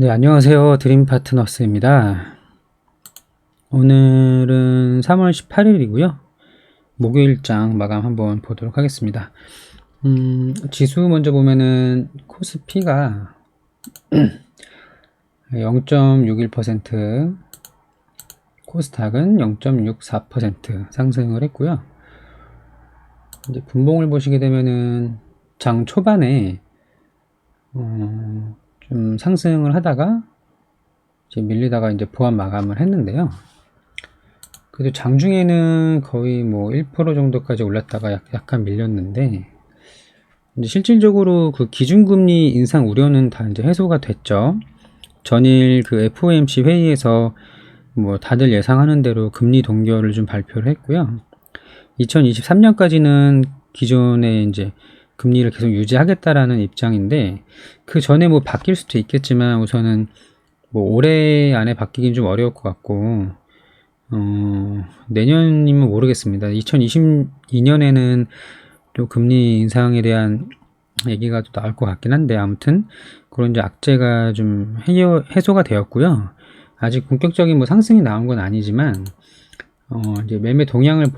네, 안녕하세요. 드림 파트너스입니다. 오늘은 3월 18일이고요. 목요일장 마감 한번 보도록 하겠습니다. 지수 먼저 보면은 코스피가 0.61%, 코스닥은 0.64% 상승을 했고요. 이제 분봉을 보시게 되면은 장 초반에 좀 상승을 하다가 이제 밀리다가 이제 보합 마감을 했는데요. 그래도 장중에는 거의 뭐 1% 정도까지 올랐다가 약간 밀렸는데, 이제 실질적으로 그 기준금리 인상 우려는 다 이제 해소가 됐죠. 전일 그 FOMC 회의에서 뭐 다들 예상하는 대로 금리 동결을 좀 발표를 했고요. 2023년까지는 기존에 이제 금리를 계속 유지하겠다라는 입장인데, 그 전에 뭐 바뀔 수도 있겠지만 우선은 뭐 올해 안에 바뀌긴 좀 어려울 것 같고, 내년이면 모르겠습니다. 2022년에는 또 금리 인상에 대한 얘기가 또 나올 것 같긴 한데, 아무튼 그런 이제 악재가 좀 해소가 되었고요. 아직 본격적인 뭐 상승이 나온 건 아니지만, 이제 매매 동향을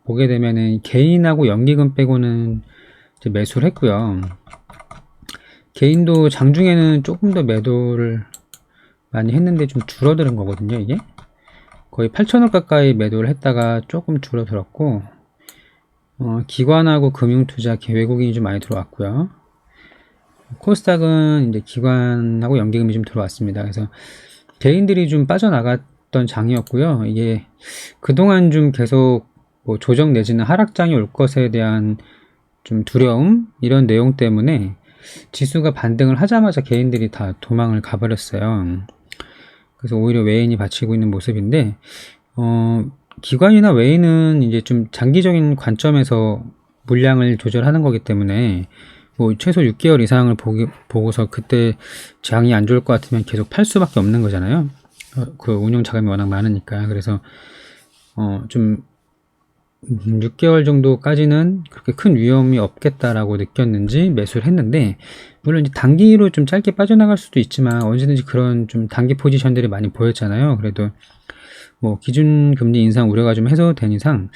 보게 되면은 개인하고 연기금 빼고는 이제 매수를 했고요. 개인도 장중에는 조금 더 매도를 많이 했는데 좀 줄어드는 거거든요. 이게 거의 8,000원 가까이 매도를 했다가 조금 줄어들었고, 기관하고 금융투자 외국인이 좀 많이 들어왔고요. 코스닥은 이제 기관하고 연기금이 좀 들어왔습니다. 그래서 개인들이 좀 빠져나갔던 장이었고요. 이게 그동안 좀 계속 뭐 조정 내지는 하락장이 올 것에 대한 좀 두려움, 이런 내용 때문에 지수가 반등을 하자마자 개인들이 다 도망을 가버렸어요. 그래서 오히려 외인이 받치고 있는 모습인데, 기관이나 외인은 이제 좀 장기적인 관점에서 물량을 조절하는 거기 때문에 뭐 최소 6개월 이상을 보고서 그때 장이 안 좋을 것 같으면 계속 팔 수밖에 없는 거잖아요. 그 운용 자금이 워낙 많으니까. 그래서 좀 6개월 정도까지는 그렇게 큰 위험이 없겠다라고 느꼈는지 매수를 했는데, 물론 이제 단기로 좀 짧게 빠져나갈 수도 있지만 언제든지 그런 좀 단기 포지션들이 많이 보였잖아요. 그래도 뭐 기준 금리 인상 우려가 좀 해소된 이상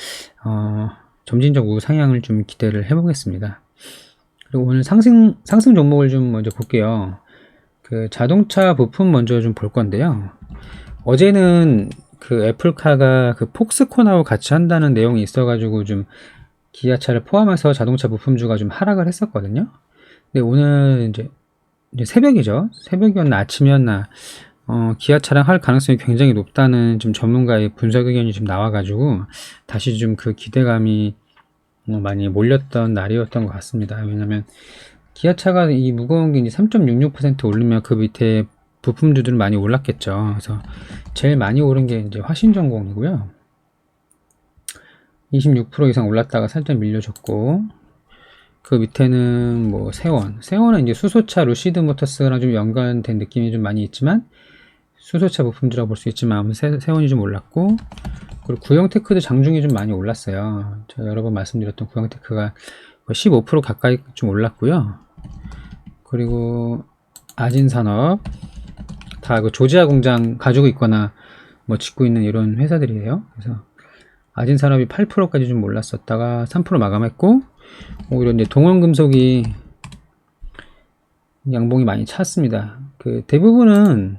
점진적 우상향을 좀 기대를 해보겠습니다. 그리고 오늘 상승 종목을 좀 먼저 볼게요. 그 자동차 부품 먼저 좀 볼 건데요. 어제는 그 애플카가 그 폭스콘하고 같이 한다는 내용이 있어가지고 좀 기아차를 포함해서 자동차 부품주가 좀 하락을 했었거든요. 근데 오늘 이제 새벽이죠. 새벽이었나 아침이었나, 기아차랑 할 가능성이 굉장히 높다는 좀 전문가의 분석 의견이 좀 나와가지고 다시 좀 그 기대감이 많이 몰렸던 날이었던 것 같습니다. 왜냐면 기아차가 이 무거운 게 이제 3.66% 오르면 그 밑에 부품주들은 많이 올랐겠죠. 그래서 제일 많이 오른 게 이제 화신전공이고요. 26% 이상 올랐다가 살짝 밀려줬고, 그 밑에는 뭐 세원은 이제 수소차 루시드 모터스랑 좀 연관된 느낌이 좀 많이 있지만 수소차 부품주라고 볼 수 있지만 아무튼 세원이 좀 올랐고, 그리고 구형테크도 장중에 좀 많이 올랐어요. 제가 여러 번 말씀드렸던 구형테크가 15% 가까이 좀 올랐고요. 그리고 아진산업 다 그 조지아 공장 가지고 있거나 뭐 짓고 있는 이런 회사들이에요. 그래서 아진산업이 8%까지 좀 올랐었다가 3% 마감했고, 오히려 이제 동원금속이 양봉이 많이 찼습니다. 그 대부분은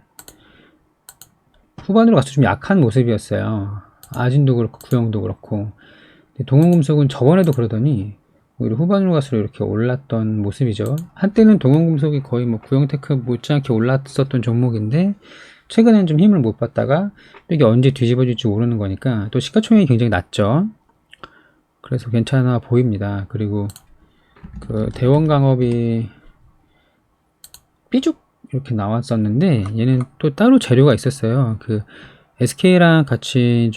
후반으로 가서 좀 약한 모습이었어요. 아진도 그렇고 구형도 그렇고. 동원금속은 저번에도 그러더니 오히려 후반으로 갈수록 이렇게 올랐던 모습이죠. 한때는 동원금속이 거의 뭐 구형테크 못지않게 올랐었던 종목인데 최근엔 좀 힘을 못 봤다가 이게 언제 뒤집어질지 모르는 거니까 또 시가총액이 굉장히 낮죠. 그래서 괜찮아 보입니다. 그리고 그 대원강업이 삐죽 이렇게 나왔었는데 얘는 또 따로 재료가 있었어요. 그 SK랑 같이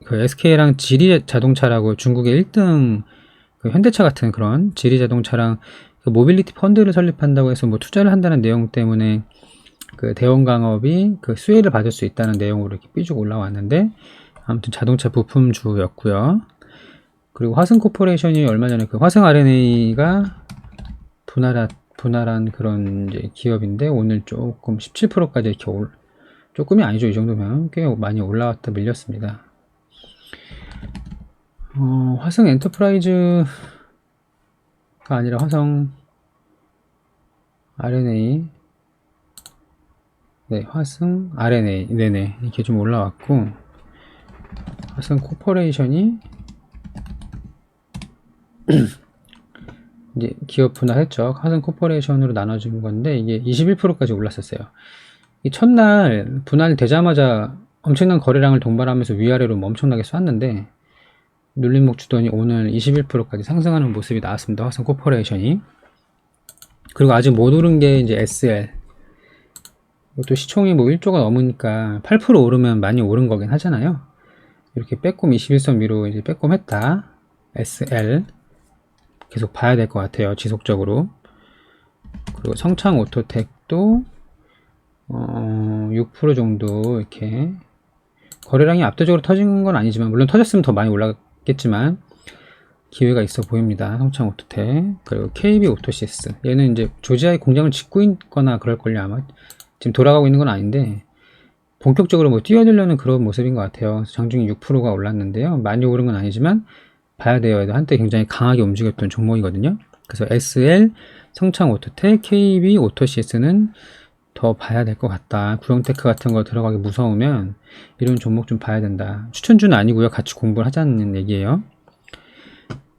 그 SK랑 지리자동차라고 중국의 1등 그 현대차 같은 그런 지리자동차랑 그 모빌리티 펀드를 설립한다고 해서 뭐 투자를 한다는 내용 때문에 그 대원강업이 그 수혜를 받을 수 있다는 내용으로 이렇게 삐죽 올라왔는데, 아무튼 자동차 부품주였고요. 그리고 화승코퍼레이션이 얼마 전에 그 화승 RNA가 분할한 그런 이제 기업인데 오늘 조금 17%까지 이렇게 조금이 아니죠. 이 정도면 꽤 많이 올라왔다 밀렸습니다. 화성 엔터프라이즈가 아니라 화성 RNA, 네, 화성 RNA, 네네, 이렇게 좀 올라왔고, 화성 코퍼레이션이 이제 기업 분할했죠. 화성 코퍼레이션으로 나눠준 건데 이게 21%까지 올랐었어요. 이 첫날 분할되자마자 엄청난 거래량을 동반하면서 위아래로 엄청나게 쐈는데 눌림목 주더니 오늘 21%까지 상승하는 모습이 나왔습니다. 화성 코퍼레이션이. 그리고 아직 못 오른 게 이제 SL. 이것도 시총이 뭐 1조가 넘으니까 8% 오르면 많이 오른 거긴 하잖아요. 이렇게 빼꼼 21선 위로 이제 빼꼼 했다. SL. 계속 봐야 될 것 같아요. 지속적으로. 그리고 성창 오토텍도 6% 정도 이렇게 거래량이 압도적으로 터진 건 아니지만 물론 터졌으면 더 많이 올랐겠지만 기회가 있어 보입니다. 성창 오토텍. 그리고 KB 오토시스. 얘는 이제 조지아에 공장을 짓고 있거나 그럴걸요 아마. 지금 돌아가고 있는 건 아닌데 본격적으로 뭐 뛰어들려는 그런 모습인 것 같아요. 장중이 6%가 올랐는데요. 많이 오른 건 아니지만 봐야 돼요. 한때 굉장히 강하게 움직였던 종목이거든요. 그래서 SL, 성창 오토텍, KB 오토시스는 더 봐야 될 것 같다. 구형테크 같은 거 들어가기 무서우면 이런 종목 좀 봐야 된다. 추천주는 아니고요. 같이 공부를 하자는 얘기예요.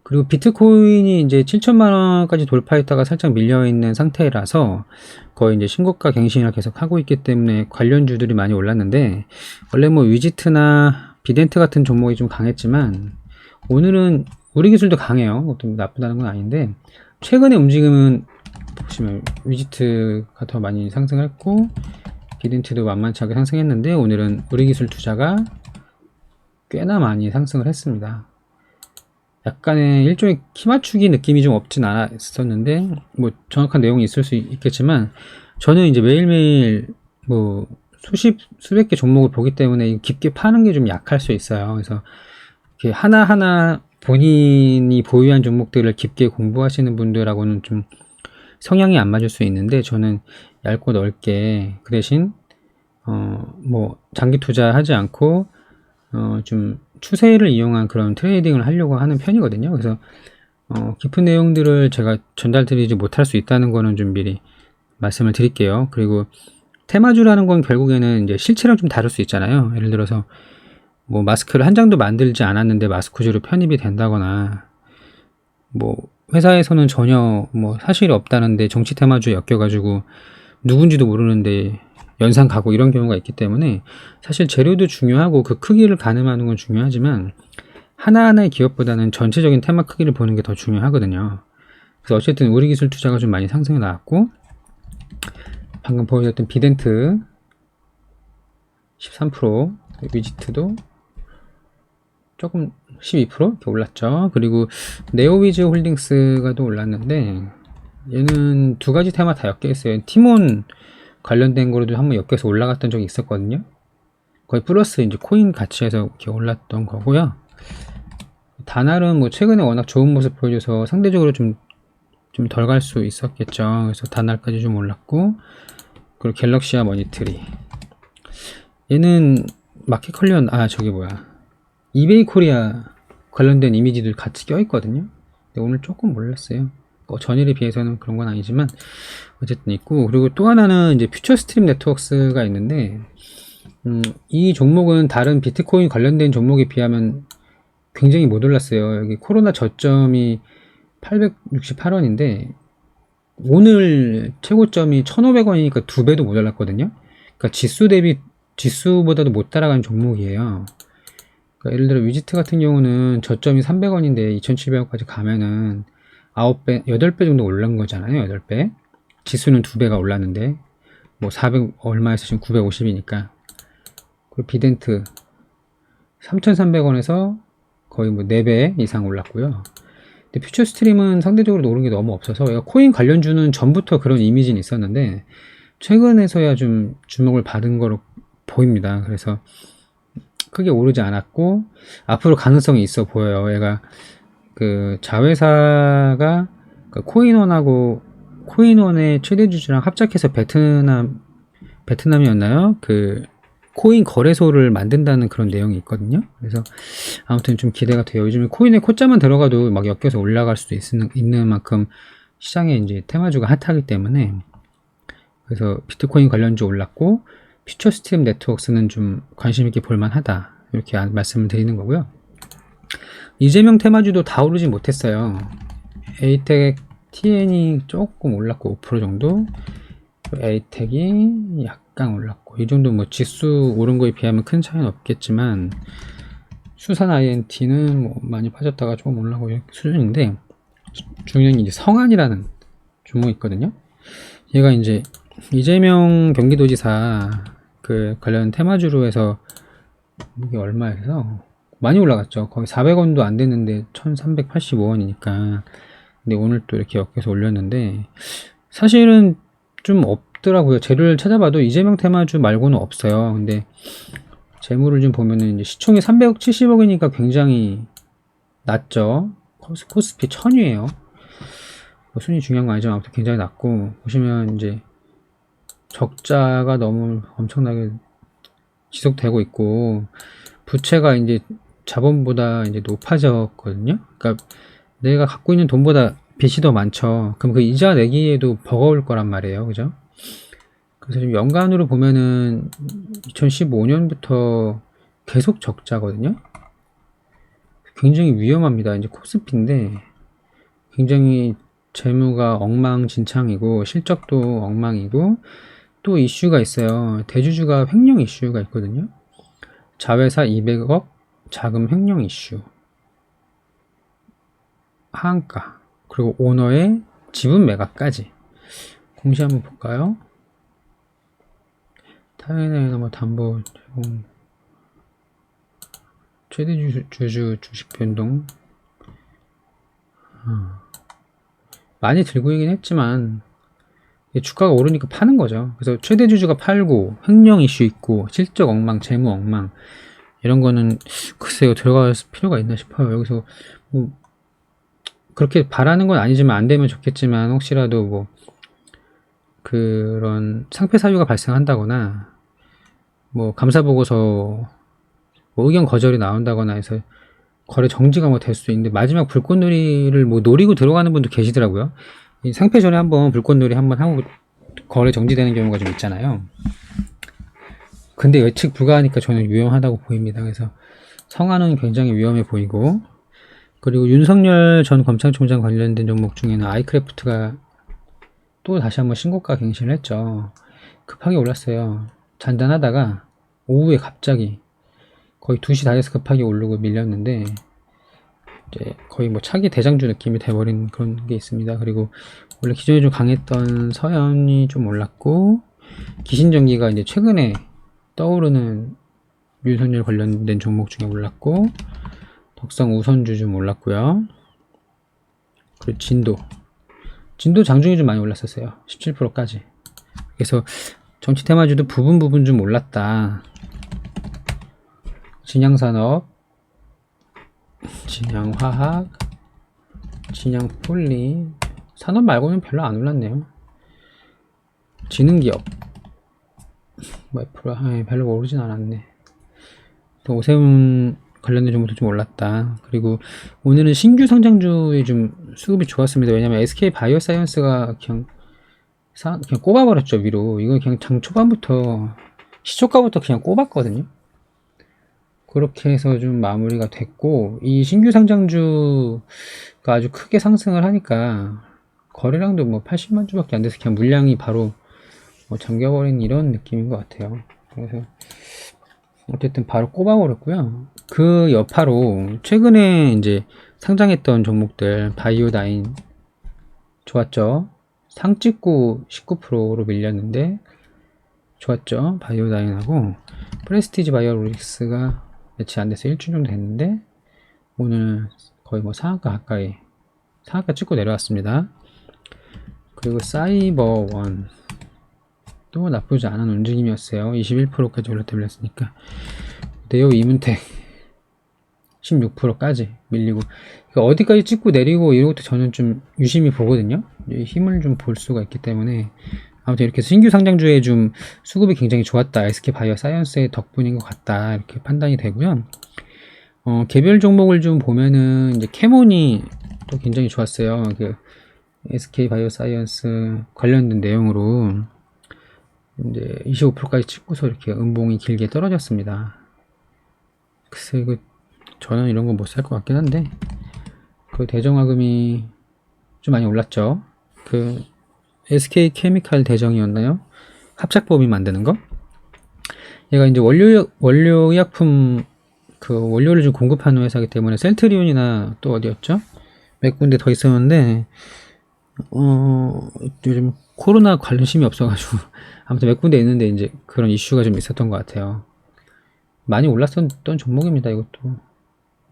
그리고 비트코인이 이제 7천만 원까지 돌파했다가 살짝 밀려있는 상태라서 거의 이제 신고가 갱신을 계속 하고 있기 때문에 관련주들이 많이 올랐는데 원래 뭐 위지트나 비덴트 같은 종목이 좀 강했지만 오늘은 우리 기술도 강해요. 어떤 나쁘다는 건 아닌데 최근의 움직임은 보시면 위지트가 더 많이 상승했고 비덴트도 만만치하게 상승했는데 오늘은 우리 기술 투자가 꽤나 많이 상승을 했습니다. 약간의 일종의 키 맞추기 느낌이 좀 없진 않았었는데 뭐 정확한 내용이 있을 수 있겠지만 저는 이제 매일매일 뭐 수백 개 종목을 보기 때문에 깊게 파는 게 좀 약할 수 있어요. 그래서 이렇게 하나하나 본인이 보유한 종목들을 깊게 공부하시는 분들하고는 좀 성향이 안 맞을 수 있는데 저는 얇고 넓게 그 대신 뭐 장기 투자하지 않고 좀 추세를 이용한 그런 트레이딩을 하려고 하는 편이거든요. 그래서 깊은 내용들을 제가 전달드리지 못할 수 있다는 거는 좀 미리 말씀을 드릴게요. 그리고 테마주라는 건 결국에는 이제 실체랑 좀 다를 수 있잖아요. 예를 들어서 뭐 마스크를 한 장도 만들지 않았는데 마스크주로 편입이 된다거나 뭐 회사에서는 전혀 뭐 사실이 없다는데 정치 테마주에 엮여가지고 누군지도 모르는데 연상 가고 이런 경우가 있기 때문에 사실 재료도 중요하고 그 크기를 가늠하는 건 중요하지만 하나하나의 기업보다는 전체적인 테마 크기를 보는 게 더 중요하거든요. 그래서 어쨌든 우리 기술 투자가 좀 많이 상승해 나왔고 방금 보여줬던 비덴트 13% 위지트도 조금 12% 이렇게 올랐죠. 그리고 네오위즈 홀딩스가 또 올랐는데 얘는 두 가지 테마 다 엮여 있어요. 티몬 관련된 거로도 한번 엮여서 올라갔던 적이 있었거든요. 거의 플러스 이제 코인 가치에서 이렇게 올랐던 거고요. 다날은 뭐 최근에 워낙 좋은 모습 보여줘서 상대적으로 좀 덜 갈 수 있었겠죠. 그래서 다날까지 좀 올랐고 그리고 갤럭시와 머니트리 얘는 마켓 관련 저기 뭐야 이베이 코리아 관련된 이미지들 같이 껴있거든요. 근데 오늘 조금 몰랐어요. 전일에 비해서는 그런 건 아니지만 어쨌든 있고 그리고 또 하나는 이제 퓨처 스트림 네트워크스가 있는데 이 종목은 다른 비트코인 관련된 종목에 비하면 굉장히 못 올랐어요. 여기 코로나 저점이 868원인데 오늘 최고점이 1,500원이니까 두 배도 못 올랐거든요. 그러니까 지수보다도 못 따라가는 종목이에요. 그러니까 예를 들어 위지트 같은 경우는 저점이 300원인데 2,700원까지 가면은 9배, 8배 정도 올른 거잖아요. 8배. 지수는 2배가 올랐는데 뭐 400 얼마에서 지금 950이니까. 그리고 비덴트 3,300원에서 거의 뭐 4배 이상 올랐고요. 근데 퓨처 스트림은 상대적으로 오른 게 너무 없어서 코인 관련주는 전부터 그런 이미지는 있었는데 최근에서야 좀 주목을 받은 거로 보입니다. 그래서 크게 오르지 않았고 앞으로 가능성이 있어 보여요. 얘가 그 자회사가 그 코인원하고 코인원의 최대 주주랑 합작해서 베트남이었나요? 그 코인 거래소를 만든다는 그런 내용이 있거든요. 그래서 아무튼 좀 기대가 돼요. 요즘에 코인에 코자만 들어가도 막 엮여서 올라갈 수도 있는 만큼 시장에 이제 테마주가 핫하기 때문에, 그래서 비트코인 관련주 올랐고 퓨처스트림 네트워크스는 좀 관심 있게 볼만하다, 이렇게 말씀을 드리는 거고요. 이재명 테마주도 다 오르진 못했어요. 에이텍 TN이 조금 올랐고 5% 정도, 에이텍이 약간 올랐고, 이 정도 뭐 지수 오른 거에 비하면 큰 차이는 없겠지만 수산 INT는 뭐 많이 빠졌다가 조금 올라가고 수준인데, 중요한 게 이제 성안이라는 종목이 있거든요. 얘가 이제 이재명 경기도지사 그 관련 테마주로 해서 이게 얼마에서 많이 올라갔죠. 거의 400원도 안 됐는데 1385원이니까. 근데 오늘 또 이렇게 엮여서 올렸는데, 사실은 좀 없더라고요. 재료를 찾아봐도 이재명 테마주 말고는 없어요. 근데 재물을 좀 보면은 이제 시총이 370억이니까 굉장히 낮죠. 코스피 1000위에요. 뭐 순위 중요한 건 아니지만 아무튼 굉장히 낮고, 보시면 이제 적자가 너무 엄청나게 지속되고 있고, 부채가 이제 자본보다 이제 높아졌거든요. 그러니까 내가 갖고 있는 돈보다 빚이 더 많죠. 그럼 그 이자 내기에도 버거울 거란 말이에요. 그죠? 그래서 지금 연간으로 보면은 2015년부터 계속 적자거든요. 굉장히 위험합니다. 이제 코스피인데 굉장히 재무가 엉망진창이고 실적도 엉망이고, 또 이슈가 있어요. 대주주가 횡령 이슈가 있거든요. 자회사 200억 자금 횡령 이슈, 하한가, 그리고 오너의 지분 매각까지. 공시 한번 볼까요? 타인의 뭐 담보 제공, 최대 주주 주식 변동, 많이 들고 있긴 했지만 주가가 오르니까 파는 거죠. 그래서 최대 주주가 팔고 횡령 이슈 있고 실적 엉망, 재무 엉망, 이런 거는 글쎄요, 들어갈 필요가 있나 싶어요. 여기서 뭐 그렇게 바라는 건 아니지만 안 되면 좋겠지만, 혹시라도 뭐 그런 상패 사유가 발생한다거나 뭐 감사 보고서 뭐 의견 거절이 나온다거나 해서 거래 정지가 뭐 될 수도 있는데, 마지막 불꽃놀이를 뭐 노리고 들어가는 분도 계시더라고요. 이 상패 전에 한번 불꽃놀이 한번 하고 거래 정지되는 경우가 좀 있잖아요. 근데 예측 불가하니까 저는 위험하다고 보입니다. 그래서 성안은 굉장히 위험해 보이고, 그리고 윤석열 전 검찰총장 관련된 종목 중에는 아이크래프트가 또 다시 한번 신고가 갱신을 했죠. 급하게 올랐어요. 잔잔하다가 오후에 갑자기 거의 2시 다 돼서 급하게 오르고 밀렸는데, 이제 거의 뭐 차기 대장주 느낌이 돼버린 그런 게 있습니다. 그리고 원래 기존에 좀 강했던 서현이 좀 올랐고, 기신전기가 이제 최근에 떠오르는 윤석열 관련된 종목 중에 올랐고, 덕성 우선주 좀 올랐고요. 그리고 진도 장중에 좀 많이 올랐었어요. 17%까지. 그래서 정치 테마주도 부분 좀 올랐다. 진양산업, 진양화학, 진양폴리, 산업 말고는 별로 안 올랐네요. 지능기업 뭐 별로 오르진 않았네. 또 오세훈 관련된 종목도 좀 올랐다. 그리고 오늘은 신규 상장주의 좀 수급이 좋았습니다. 왜냐면 SK 바이오사이언스가 그냥 꼽아버렸죠, 위로. 이건 그냥 장 초반부터 시초가부터 그냥 꼽았거든요. 그렇게 해서 좀 마무리가 됐고, 이 신규 상장주가 아주 크게 상승을 하니까 거래량도 뭐 80만 주밖에 안 돼서 그냥 물량이 바로 뭐 잠겨버린 이런 느낌인 것 같아요. 그래서 어쨌든 바로 꼽아버렸고요. 그 여파로 최근에 이제 상장했던 종목들, 바이오다인 좋았죠. 상 찍고 19%로 밀렸는데 좋았죠. 바이오다인하고 프레스티지 바이오로직스가 며칠 안 돼서 일주일 정도 됐는데 오늘 거의 뭐 상한가 가까이, 상한가 찍고 내려왔습니다. 그리고 사이버원 또 나쁘지 않은 움직임이었어요. 21%까지 올랐다 밀렸으니까. 네오 이문텍 16%까지 밀리고, 그러니까 어디까지 찍고 내리고 이런 것도 저는 좀 유심히 보거든요. 힘을 좀 볼 수가 있기 때문에. 아무튼 이렇게 신규 상장주에 좀 수급이 굉장히 좋았다, SK바이오 사이언스의 덕분인 것 같다, 이렇게 판단이 되고요. 개별 종목을 좀 보면은 이제 캐몬이 또 굉장히 좋았어요. 그 SK바이오 사이언스 관련된 내용으로 이제 25%까지 찍고서 이렇게 음봉이 길게 떨어졌습니다. 글쎄, 이거 저는 이런 거 못 살 것 같긴 한데, 그 대정화금이 좀 많이 올랐죠. 그 SK 케미칼 대정이었나요? 합작법인 만드는 거? 얘가 이제 원료 의약품 그 원료를 좀 공급하는 회사이기 때문에 셀트리온이나 또 어디였죠? 몇 군데 더 있었는데 요즘 코로나 관심이 없어가지고 아무튼 몇 군데 있는데 이제 그런 이슈가 좀 있었던 것 같아요. 많이 올랐었던 종목입니다. 이것도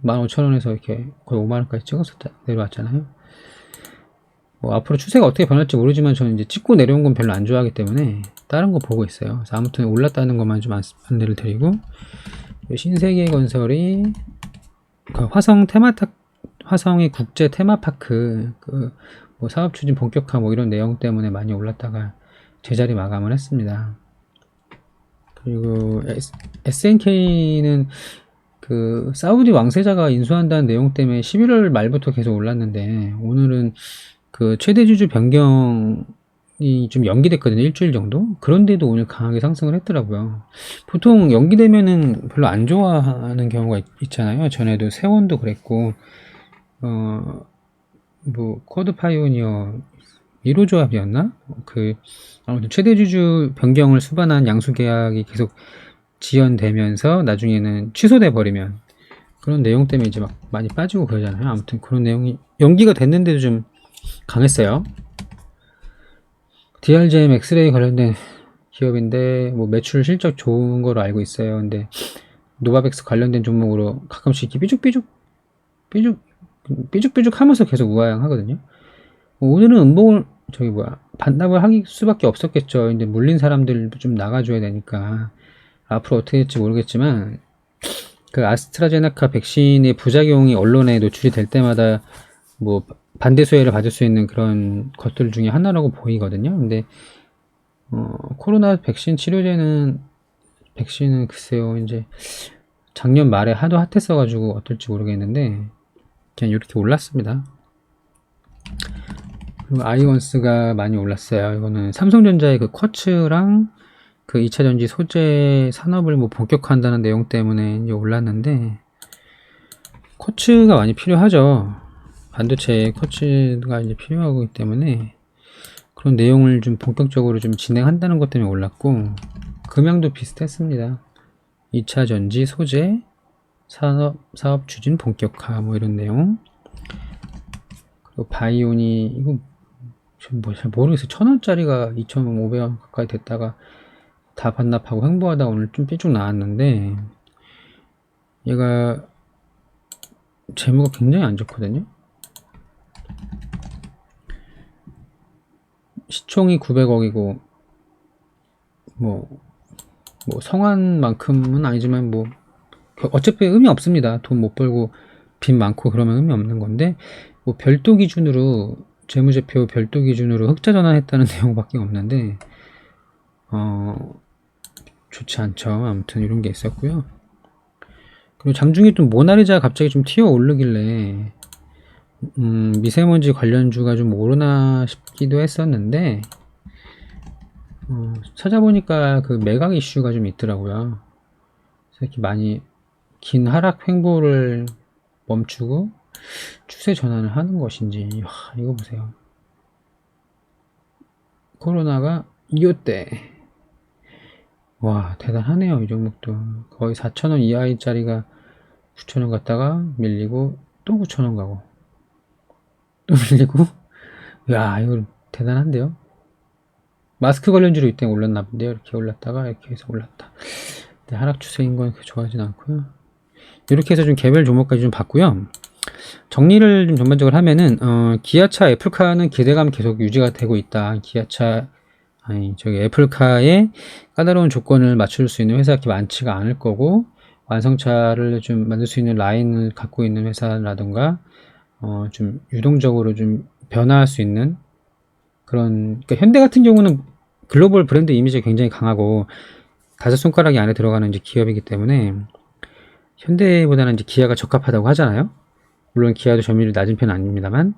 15,000원에서 이렇게 거의 5만원까지 찍어서 내려왔잖아요. 뭐 앞으로 추세가 어떻게 변할지 모르지만 저는 이제 찍고 내려온 건 별로 안 좋아하기 때문에 다른 거 보고 있어요. 그래서 아무튼 올랐다는 것만 좀 안내를 드리고, 신세계건설이 그 화성의 국제 테마파크 뭐 사업 추진 본격화 뭐 이런 내용 때문에 많이 올랐다가 제자리 마감을 했습니다. 그리고 SNK는 그 사우디 왕세자가 인수한다는 내용 때문에 11월 말부터 계속 올랐는데, 오늘은 그 최대 주주 변경이 좀 연기됐거든요. 일주일 정도. 그런데도 오늘 강하게 상승을 했더라고요. 보통 연기되면은 별로 안 좋아하는 경우가 있잖아요. 전에도 세원도 그랬고, 뭐 쿼드 파이오니어 1호 조합이었나? 아무튼 최대 주주 변경을 수반한 양수 계약이 계속 지연되면서 나중에는 취소돼 버리면 그런 내용 때문에 이제 막 많이 빠지고 그러잖아요. 아무튼 그런 내용이 연기가 됐는데도 좀 강했어요. DRGM 엑스레이 관련된 기업인데 뭐 매출 실적 좋은 거로 알고 있어요. 근데 노바백스 관련된 종목으로 가끔씩 이렇게 삐죽삐죽 하면서 계속 우아향하거든요. 오늘은 음봉을 반납을 할 수밖에 없었겠죠. 근데 물린 사람들 좀 나가줘야 되니까 앞으로 어떻게 될지 모르겠지만, 그 아스트라제네카 백신의 부작용이 언론에 노출이 될 때마다 뭐 반대 수혜를 받을 수 있는 그런 것들 중에 하나라고 보이거든요. 근데 코로나 백신 치료제는 백신은 글쎄요, 이제 작년 말에 하도 핫했어가지고 어떨지 모르겠는데 그냥 이렇게 올랐습니다. 그리고 아이건스가 많이 올랐어요. 이거는 삼성전자의 그 쿼츠랑 그 2차전지 소재 산업을 뭐 본격화한다는 내용 때문에 이제 올랐는데, 쿼츠가 많이 필요하죠. 반도체에 쿼츠가 이제 필요하기 때문에 그런 내용을 좀 본격적으로 좀 진행한다는 것 때문에 올랐고, 금양도 비슷했습니다. 2차전지 소재 사업 추진 본격화 뭐 이런 내용. 그리고 바이오니 이거 잘 모르겠어요. 1,000원짜리가 2,500원 가까이 됐다가 다 반납하고 횡보하다 오늘 좀 삐쭉 나왔는데, 얘가 재무가 굉장히 안 좋거든요. 시총이 900억이고 뭐 성환만큼은 아니지만 뭐 어차피 의미 없습니다. 돈 못 벌고 빚 많고 그러면 의미 없는 건데, 뭐 별도 기준으로 재무제표 별도 기준으로 흑자 전환했다는 내용밖에 없는데 좋지 않죠. 아무튼 이런 게 있었고요. 그리고 장중에 좀 모나리자가 갑자기 좀 튀어 오르길래 미세먼지 관련주가 좀 오르나 싶기도 했었는데, 찾아보니까 그 매각 이슈가 좀 있더라고요. 그래서 이렇게 많이 긴 하락 횡보를 멈추고 추세 전환을 하는 것인지, 이거 보세요. 코로나가 이었대. 와, 대단하네요. 이 종목도 거의 4,000원 이하짜리가 9,000원 갔다가 밀리고 또 9,000원 가고 또 밀리고. 야, 이거 대단한데요. 마스크 관련주로 이때 올랐나 본데요. 이렇게 올랐다가 이렇게 해서 올랐다. 근데 하락 추세인 건 그렇게 좋아하진 않고요. 이렇게 해서 좀 개별 종목까지 좀 봤고요. 정리를 좀 전반적으로 하면은 기아차, 애플카는 기대감 계속 유지가 되고 있다. 애플카의 까다로운 조건을 맞출 수 있는 회사가 많지가 않을 거고, 완성차를 좀 만들 수 있는 라인을 갖고 있는 회사라던가 좀 유동적으로 좀 변화할 수 있는 그런, 그러니까 현대 같은 경우는 글로벌 브랜드 이미지가 굉장히 강하고 다섯 손가락이 안에 들어가는 이제 기업이기 때문에 현대보다는 이제 기아가 적합하다고 하잖아요. 물론 기아도 점유율이 낮은 편은 아닙니다만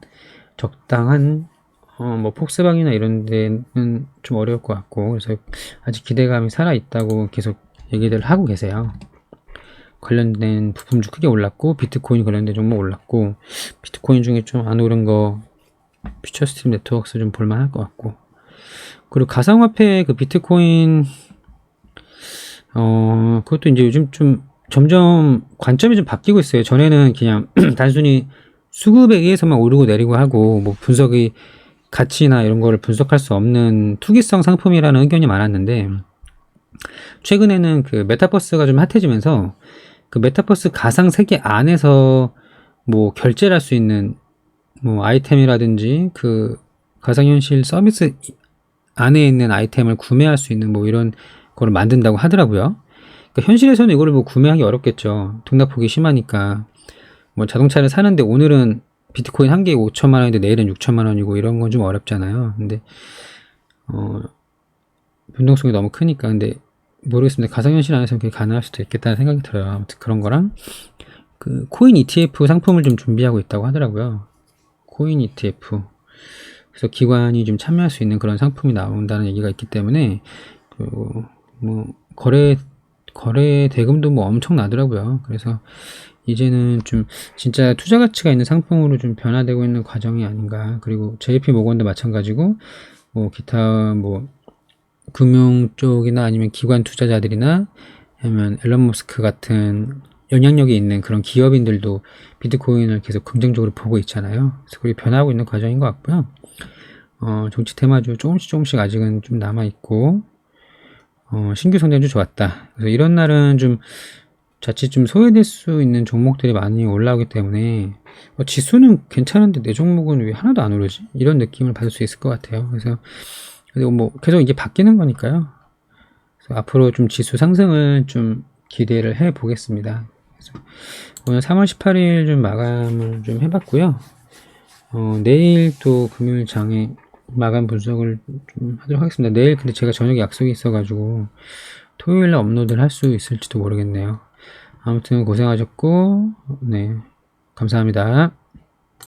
적당한 뭐 폭스바겐이나 이런 데는 좀 어려울 것 같고, 그래서 아직 기대감이 살아있다고 계속 얘기들 하고 계세요. 관련된 부품주 크게 올랐고, 비트코인 관련된 종목 올랐고, 비트코인 중에 좀 안 오른 거 퓨처스트림 네트워크스 좀 볼만할 것 같고, 그리고 가상화폐 그 비트코인 그것도 이제 요즘 좀 점점 관점이 좀 바뀌고 있어요. 전에는 그냥 단순히 수급에 의해서만 오르고 내리고 하고 뭐 분석이 가치나 이런 거를 분석할 수 없는 투기성 상품이라는 의견이 많았는데, 최근에는 그 메타버스가 좀 핫해지면서 그 메타버스 가상 세계 안에서 뭐 결제를 할 수 있는 뭐 아이템이라든지 그 가상현실 서비스 안에 있는 아이템을 구매할 수 있는 뭐 이런 거를 만든다고 하더라고요. 그러니까 현실에서는 이거를 뭐 구매하기 어렵겠죠. 등락폭이 심하니까. 뭐 자동차를 사는데 오늘은 비트코인 한 개에 5천만 원인데 내일은 6천만 원이고 이런 건 좀 어렵잖아요. 근데 변동성이 너무 크니까. 근데 모르겠습니다. 가상현실 안에서는 그게 가능할 수도 있겠다는 생각이 들어요. 아무튼 그런 거랑 그 코인 ETF 상품을 좀 준비하고 있다고 하더라고요. 코인 ETF. 그래서 기관이 좀 참여할 수 있는 그런 상품이 나온다는 얘기가 있기 때문에 뭐 거래 대금도 뭐 엄청 나더라고요. 그래서 이제는 좀 진짜 투자 가치가 있는 상품으로 좀 변화되고 있는 과정이 아닌가. 그리고 JP 모건도 마찬가지고 뭐 기타 뭐 금융 쪽이나 아니면 기관 투자자들이나 아니면 앨런 머스크 같은 영향력이 있는 그런 기업인들도 비트코인을 계속 긍정적으로 보고 있잖아요. 그래서 그게 변화하고 있는 과정인 것 같고요. 정치 테마주 조금씩 아직은 좀 남아있고, 신규 성장주 좋았다. 그래서 이런 날은 좀 자칫 좀 소외될 수 있는 종목들이 많이 올라오기 때문에 지수는 괜찮은데 내 종목은 왜 하나도 안 오르지? 이런 느낌을 받을 수 있을 것 같아요. 그래서 뭐 계속 이게 바뀌는 거니까요. 그래서 앞으로 좀 지수 상승을 좀 기대를 해 보겠습니다. 그래서 오늘 3월 18일 좀 마감을 좀 해봤고요. 내일 또 금요일 장에 마감 분석을 좀 하도록 하겠습니다. 내일 근데 제가 저녁에 약속이 있어가지고 토요일날 업로드를 할 수 있을지도 모르겠네요. 아무튼 고생하셨고, 네, 감사합니다.